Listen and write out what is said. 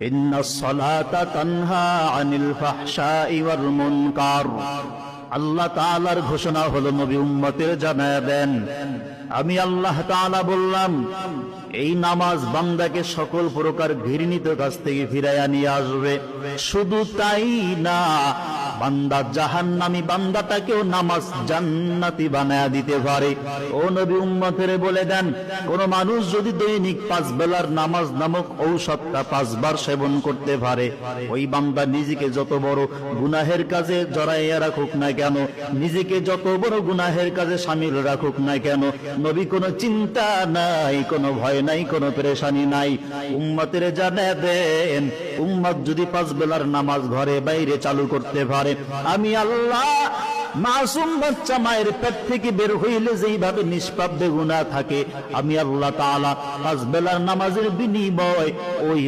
ইন্নাস সালাতা তানহা আনিল ফাহশাই ওয়াল মুনকার। আল্লাহ তাআলার ঘোষণা হলো, নবী উম্মতের জানায়া দেন, আমি আল্লাহ তাআলা বললাম, এই নামাজ বান্দাকে সকল প্রকার ঘৃণিত কাজ থেকে ফিরাইয়া নিয়ে আসবে। শুধু তাই না, বান্দা জাহান্নামী বান্দাটাকেও নামাজ জান্নাতি বানায়া দিতে পারে। ও নবী উম্মতের বলে দেন, কোন মানুষ যদি দৈনিক 5 বেলার নামাজ নামক ঔষধটা 5 বার সেবন করতে পারে, ওই বান্দা নিজেকে যত বড় গুনাহের কাজে জড়াইয়া রাখুক না কেন, নিজেকে যত বড় গুনাহের কাজে শামিল রাখুক না কেন, নবী কোনো চিন্তা নাই, কোনো ভয় নাই, কোনো পেরেশানি নাই। উম্মতের জানায়া দেন, উম্মত যদি 5 বেলার নামাজ ঘরে বাইরে চালু করতে পারে, আমি আল্লাহ মাসুম বাচ্চা মায়ের পেট থেকে বের হইলে যেইভাবে নিষ্পাপ বেগুনাহ থাকে, আমি আল্লাহ তাআলা 5 বেলার নামাজের বিনিময় ওই